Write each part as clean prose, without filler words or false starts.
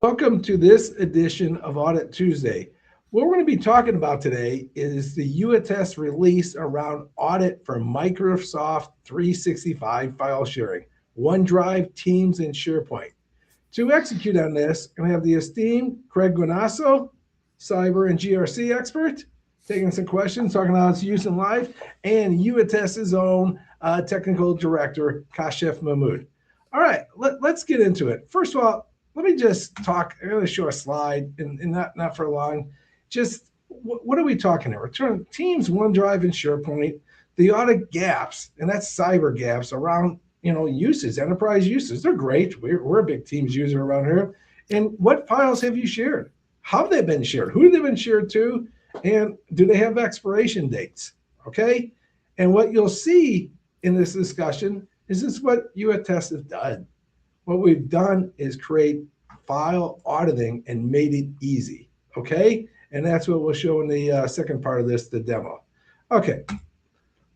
Welcome to this edition of Audit Tuesday. What we're going to be talking about today is the YouAttest release around audit for Microsoft 365 file sharing, OneDrive, Teams, and SharePoint. To execute on this, I'm going to have the esteemed Craig Guinasso, Cyber and GRC Expert, taking some questions, talking about its use in life, and YouAttest's own technical director, Kashif Mahmood. All right, let's get into it. First of all, let me just talk. I'm going to show a slide, and not for long. Just what are we talking about? Return Teams, OneDrive, and SharePoint. The audit gaps, and that's cyber gaps around uses, enterprise uses. They're great. We're a big Teams user around here. And what files have you shared? How have they been shared? Who have they been shared to? And do they have expiration dates? Okay. And what you'll see in this discussion is this what YouAttest has done. What we've done is create file auditing and made it easy, okay? And that's what we'll show in the second part of this, the demo. Okay,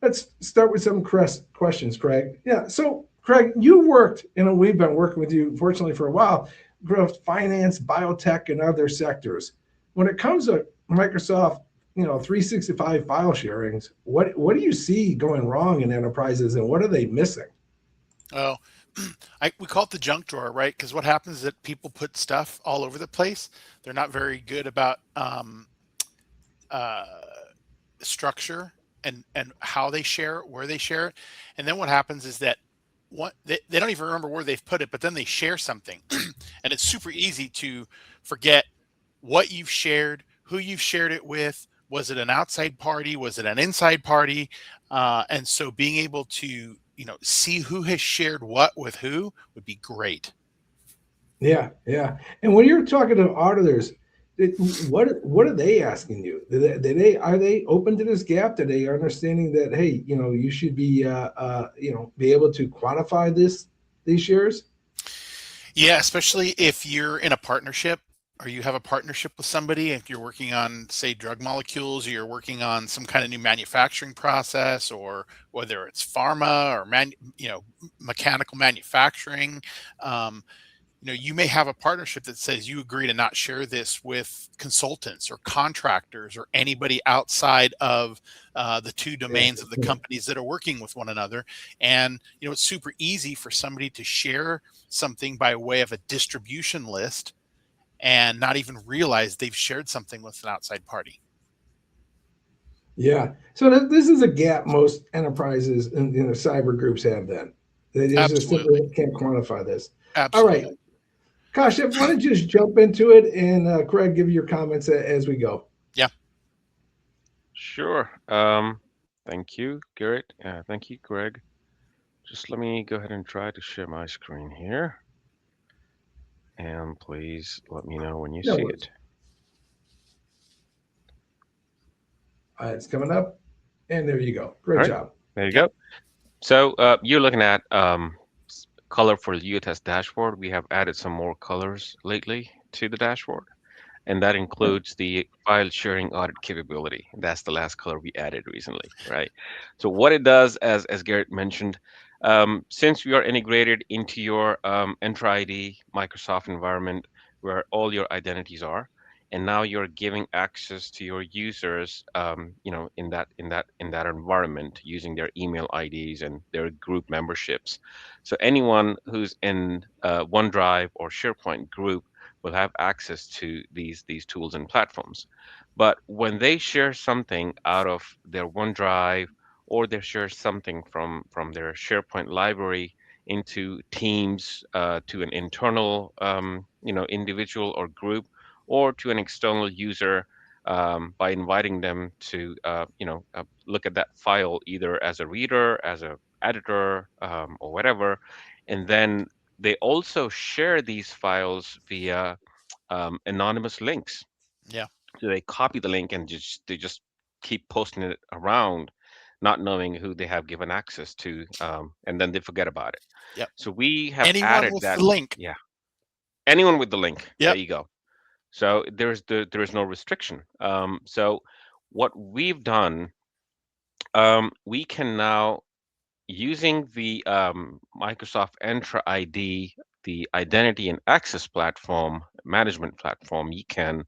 let's start with some questions, Craig. Yeah, so Craig, you worked, we've been working with you, fortunately, for a while, growth, finance, biotech, and other sectors. When it comes to Microsoft, 365 file sharings, what do you see going wrong in enterprises, and what are they missing? Oh, we call it the junk drawer, right? Because what happens is that people put stuff all over the place. They're not very good about structure and how they share it, where they share it. And then what happens is that they don't even remember where they've put it, but then they share something. And it's super easy to forget what you've shared, who you've shared it with. Was it an outside party? Was it an inside party? And so being able to see who has shared what with who would be great. Yeah. And when you're talking to auditors, what are they asking you? Are they open to this gap? Are they understanding that, hey, you should be be able to quantify these shares? Yeah, especially if you're in a partnership or you have a partnership with somebody, if you're working on, say, drug molecules, or you're working on some kind of new manufacturing process, or whether it's pharma or mechanical manufacturing. You may have a partnership that says you agree to not share this with consultants or contractors or anybody outside of the two domains of the companies that are working with one another. And, it's super easy for somebody to share something by way of a distribution list and not even realize they've shared something with an outside party. Yeah. So this is a gap most enterprises and cyber groups have then. They just simply can't quantify this. Absolutely. All right. Kashif, why don't you just jump into it, and Craig, give your comments as we go. Yeah. Sure. Thank you, Garrett. Thank you, Greg. Just let me go ahead and try to share my screen here. And please let me know when you see it. It's coming up. And there you go. Great job. There you go. So you're looking at color for the YouAttest dashboard. We have added some more colors lately to the dashboard. And that includes the file sharing audit capability. That's the last color we added recently, right? So what it does, as Garrett mentioned, since we are integrated into your Entra ID Microsoft environment where all your identities are, and now you're giving access to your users, in that environment using their email IDs and their group memberships. So anyone who's in OneDrive or SharePoint group will have access to these tools and platforms. But when they share something out of their OneDrive, or they share something from their SharePoint library into Teams, to an internal individual or group, or to an external user, by inviting them to look at that file either as a reader, as a editor, or whatever, and then they also share these files via anonymous links. Yeah. So they copy the link and they just keep posting it around, not knowing who they have given access to, and then they forget about it. Yep. So we have Anyone added with that. the link. Yeah. Anyone with the link. Yep. There you go. So there is no restriction. So what we've done, we can now, using the Microsoft Entra ID, the identity and access platform, management platform, you can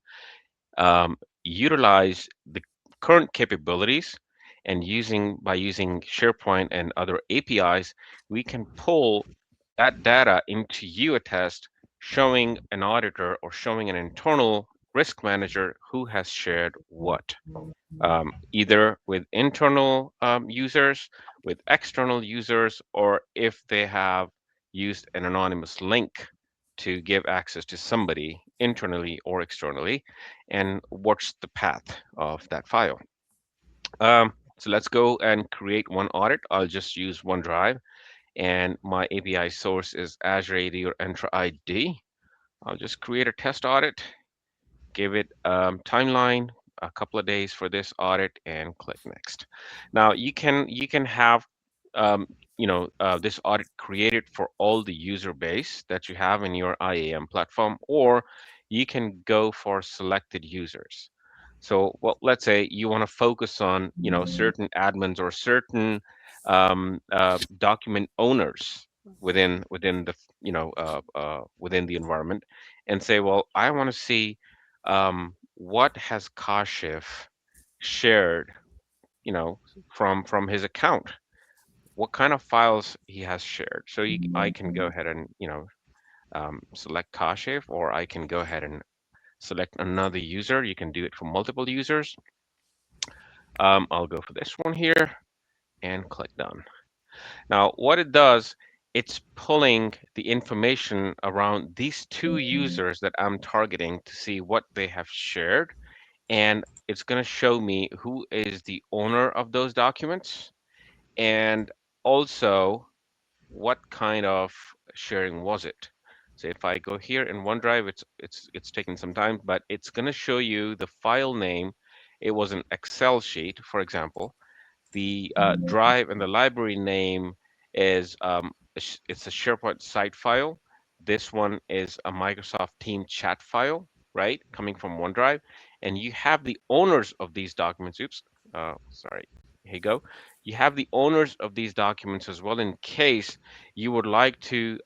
utilize the current capabilities, and using SharePoint and other APIs, we can pull that data into UAttest, showing an auditor or showing an internal risk manager who has shared what, either with internal users, with external users, or if they have used an anonymous link to give access to somebody internally or externally, and what's the path of that file. So let's go and create one audit. I'll just use OneDrive, and my API source is Azure AD or Entra ID. I'll just create a test audit, give it timeline, a couple of days for this audit, and click next. Now you can have um, this audit created for all the user base that you have in your IAM platform, or you can go for selected users. So, well, let's say you want to focus on certain admins or certain document owners within the within the environment, and say, well, I want to see what has Kashif shared, from his account, what kind of files he has shared. So I can go ahead and select Kashif, or I can go ahead and select another user. You can do it for multiple users. I'll go for this one here and click done. Now, what it does, it's pulling the information around these two users that I'm targeting to see what they have shared, and it's going to show me who is the owner of those documents, and also what kind of sharing was it. So if I go here in OneDrive, it's taking some time, but it's going to show you the file name. It was an Excel sheet, for example. The drive and the library name is it's a SharePoint site file. This one is a Microsoft Team chat file, right, coming from OneDrive. And you have the owners of these documents. Oops, sorry. Here you go. You have the owners of these documents as well, in case you would like to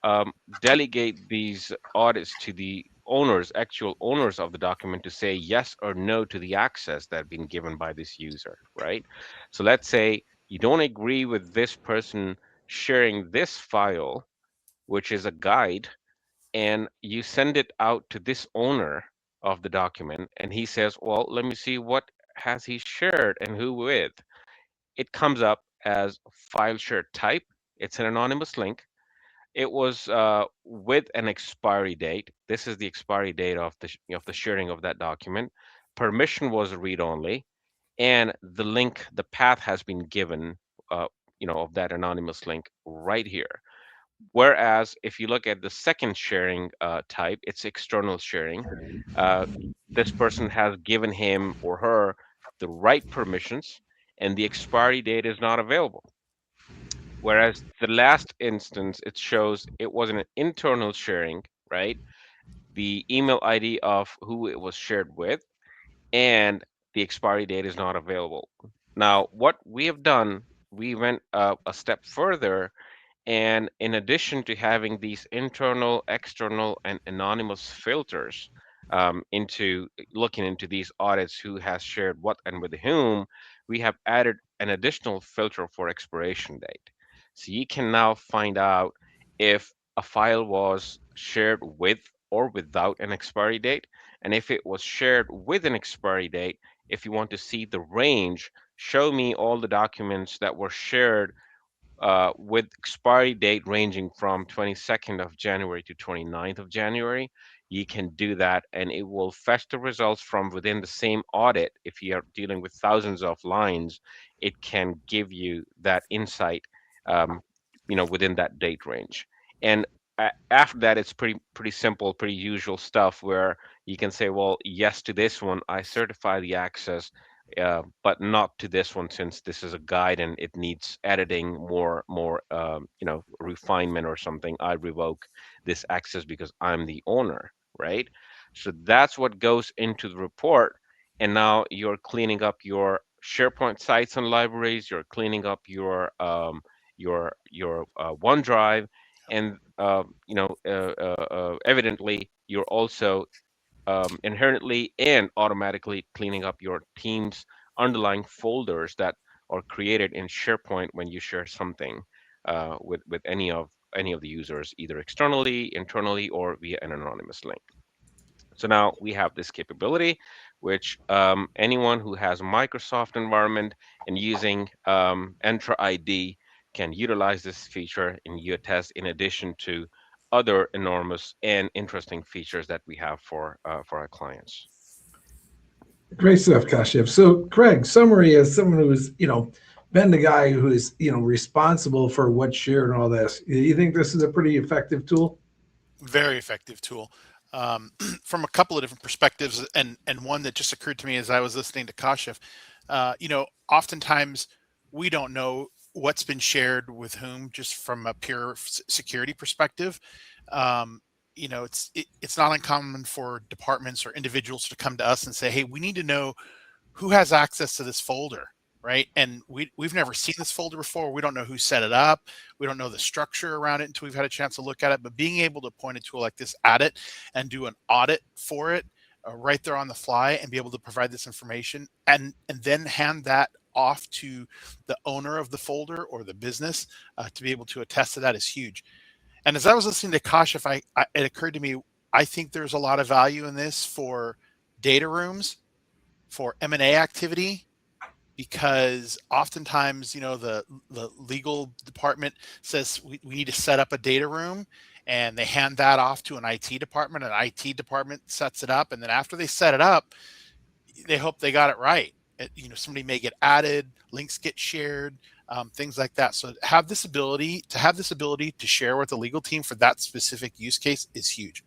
delegate these audits to the owners, actual owners of the document, to say yes or no to the access that have been given by this user, right? So let's say you don't agree with this person sharing this file, which is a guide, and you send it out to this owner of the document, and he says, well, let me see what has he shared and who with. It comes up as file share type. It's an anonymous link. It was with an expiry date. This is the expiry date of the sharing of that document. Permission was read only, and the link, the path has been given, of that anonymous link right here. Whereas if you look at the second sharing type, it's external sharing. Uh, this person has given him or her the right permissions, and the expiry date is not available. Whereas the last instance, it shows it was an internal sharing, right? The email ID of who it was shared with, and the expiry date is not available. Now, what we have done, we went a step further, and in addition to having these internal, external, and anonymous filters into looking into these audits, who has shared what and with whom, we have added an additional filter for expiration date. So you can now find out if a file was shared with or without an expiry date. And if it was shared with an expiry date, if you want to see the range, show me all the documents that were shared with expiry date ranging from 22nd of January to 29th of January. You can do that, and it will fetch the results from within the same audit. If you are dealing with thousands of lines, it can give you that insight, um, within that date range. And after that, it's pretty simple, pretty usual stuff, where you can say, well, yes to this one, I certify the access, but not to this one, since this is a guide and it needs editing, more refinement or something. I revoke this access because I'm the owner, right? So that's what goes into the report. And now you're cleaning up your SharePoint sites and libraries. You're cleaning up your OneDrive, and evidently you're also inherently and automatically cleaning up your team's underlying folders that are created in SharePoint when you share something with any of the users, either externally, internally, or via an anonymous link. So now we have this capability, which anyone who has a Microsoft environment and using Entra ID can utilize this feature in YouAttest in addition to other enormous and interesting features that we have for our clients. Great stuff, Kashif. So, Craig, summary as someone who's, been the guy who is, responsible for what's shared and all this. You think this is a pretty effective tool? Very effective tool. From a couple of different perspectives, and one that just occurred to me as I was listening to Kashif. Oftentimes we don't know what's been shared with whom, just from a pure security perspective. It's not uncommon for departments or individuals to come to us and say, hey, we need to know who has access to this folder, right? And we've never seen this folder before. We don't know who set it up. We don't know the structure around it until we've had a chance to look at it. But being able to point a tool like this at it and do an audit for it right there on the fly and be able to provide this information and then hand that off to the owner of the folder or the business to be able to attest to that is huge. And as I was listening to Kashif, it occurred to me, I think there's a lot of value in this for data rooms, for M&A activity, because oftentimes, the legal department says we need to set up a data room, and they hand that off to an IT department. An IT department sets it up, and then after they set it up, they hope they got it right. Somebody may get added, links get shared, things like that. So to have this ability to share with the legal team for that specific use case is huge.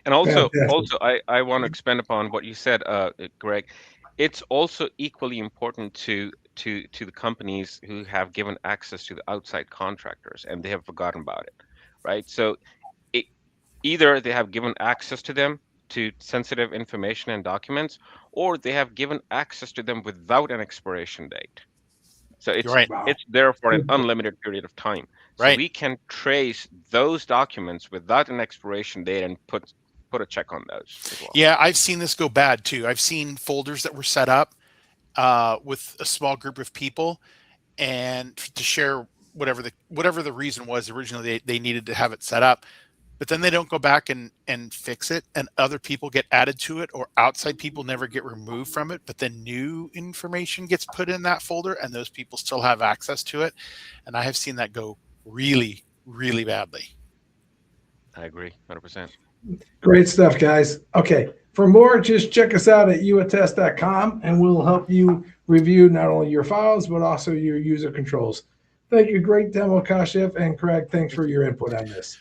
And also, I want to expand upon what you said, Greg. It's also equally important to the companies who have given access to the outside contractors and they have forgotten about it, right? So either they have given access to them to sensitive information and documents, or they have given access to them without an expiration date. So it's right. It's there for an unlimited period of time. So right. we can trace those documents without an expiration date and put a check on those as well. Yeah, I've seen this go bad too. I've seen folders that were set up with a small group of people and to share whatever the reason was originally they needed to have it set up. But then they don't go back and fix it, and other people get added to it, or outside people never get removed from it, but then new information gets put in that folder and those people still have access to it. And I have seen that go really, really badly. I agree 100%. Great stuff, guys. Okay, for more, just check us out at youattest.com, and we'll help you review not only your files, but also your user controls. Thank you. Great demo, Kashif, and Craig, thanks for your input on this.